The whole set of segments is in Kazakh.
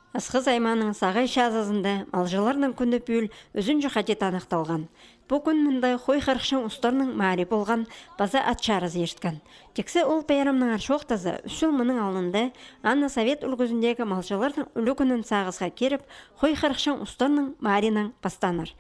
Асқыз айманың сағай шазазында малжыларның күні пүл өзін жүхадет анықталған. Бұл күн мұндай қой қарықшын ұстарының мәри болған база атшарыз ешткан. Тексе ол байрамның аршоқтазы үшіл мұның алынды Анна Совет үлгізіндегі малжылардың үлі күнін сағызға керіп, қой қарықшын ұстарының мәриның бастаныр.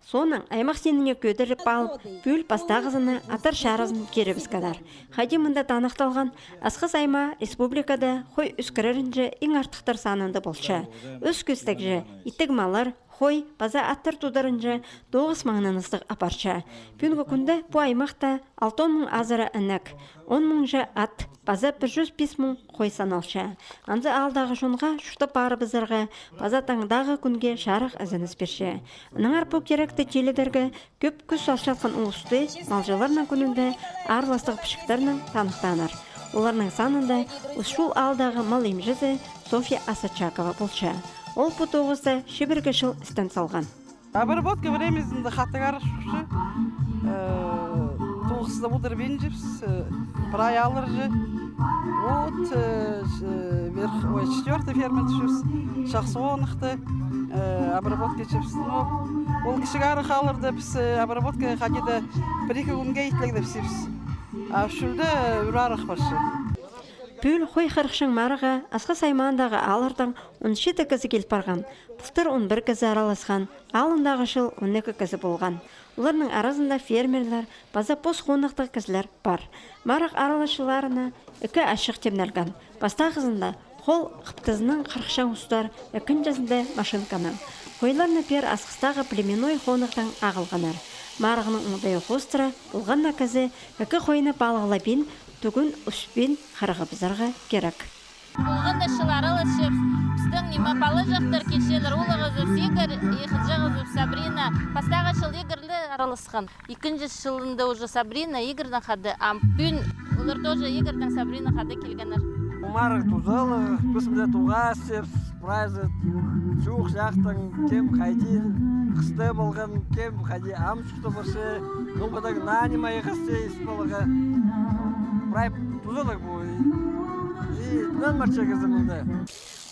Соның аймақ сеніне көдіріп алып, пүл пастағызыны атар шаразын керебіз кадар. Хайди мұнда танықталған Асқыз айма республикада қой үскірірінжі ең артықтар санынды болшы. Өз көстікжі, иттік малар, қой, база аттар тударынжы 9 маңнан ыстық апарча. Пүнгі күнді бұл аймақта 6 мың азыры әнік, 10 мың жа ат, база 105 мың қой саналшы. Анзы алдағы жонға шұқты бары бізіргі, база таңдағы күнге шарық әзініс берші. Ныңар бұл керекті теледергі көп күз алшалқын ұлысты малжаларының күнінде арластық пішіктарының танықтаныр. Оларның санында ұшыл алдағы мал емжізі София Асачакова болшы. Ол бұл тоғызды шебіргі жыл істен салған. Обработка временізінде қаттығар ұшышы, тоғызды бұдыр бенжіпс, прай алыр жы, от, 4-й фермент үшіс, шақсы онықты, обработка жіпс. Ол кішігары қалырды біз обработка қадеді 1-2 күнге итлігді бісіпс. Ашылды үрарық баршы. Пүл қой қырықшың марыға Асқыз аймағындағы алырдың 17 кізі келіп барған. Бұлтыр 11 кізі араласқан, алындағы жыл 12 кізі болған. Оларның арасында фермерлер, база пос қонықтық кізілер бар. Марық аралашыларына 2 ашық темнелген. Бастағызында қол қыптызының қырықшың ұстар, үкін жазында машинканың. Қойларны пер Асқыздағы племеной қонықтың ағылғанар. Марығының ұңдайы қостыра, ұлған накізі 2 қойыны балғылабен, түгін үспен қарығы бізарға керек. Болған дашылары алышып, біздің немапалы жақтар кешелер олығызып, Егір, Ехіджағызып, Сабрина, пастағы жыл Егірлі аралысқан. 2-ші жылында уже Сабрина, Егірдің қады, ампүн, олар тоже Егірдің Сабрина қады келгенер. Марық тұзалы, күсімде туға сеп, прайзы, чуқ жақтың, кем қайди қысты болған, кем қайди ам шықты бұршы, ұлғыдағы нанимай қысты испалығы.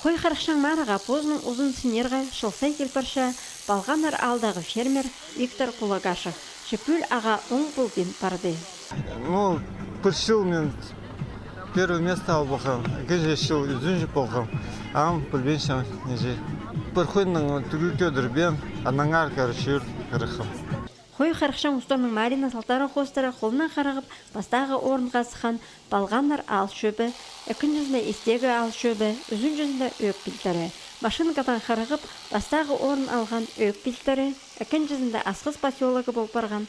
Қой қарықшың марыға позның ұзын синерға шылсай келпарша балғанар алдағы фермер Виктор Кулагашев. Шепүл аға оң бұлбен барды. Бір жыл мен первое место ал болғам, 2 жыл үзін жіп болғам. Ам бұлбен шам неже. Бір қойның түгілке дүрбен, анаңар кәрішер қырықым. Қой қарықшың ұстарының марина салтары қостары қолынан қарағып, бастағы орынға сықан балғанар ал шөбі, 2-жүзінде істегі ал шөбі, 3-жүзінде өк білтірі. Машинкадан қарағып, бастағы орын алған өк білтірі, 2-жүзінде Асқыз поселогы болып барған,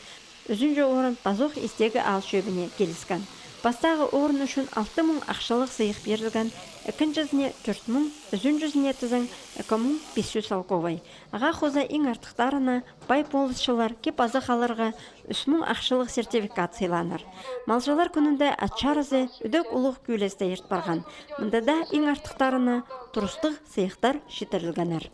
3-жүзінде орын базоқ істегі ал шөбіне келіскен. Бастағы орын үшін 6 мың ақшалық сыйық берілген, 2-жүзіне 4 мың, 3-жүзіне тізің 2 мың 500 салковай. Аға қоза ең артықтарына бай болысшылар кеп азы қаларға 3 мың ақшалық сертификат сыйланыр. Малжылар күнінде атшарызы үдік ұлық күйлесті ерт барған. Мұнда да ең артықтарына тұрыстық сыйықтар шетірілгенер.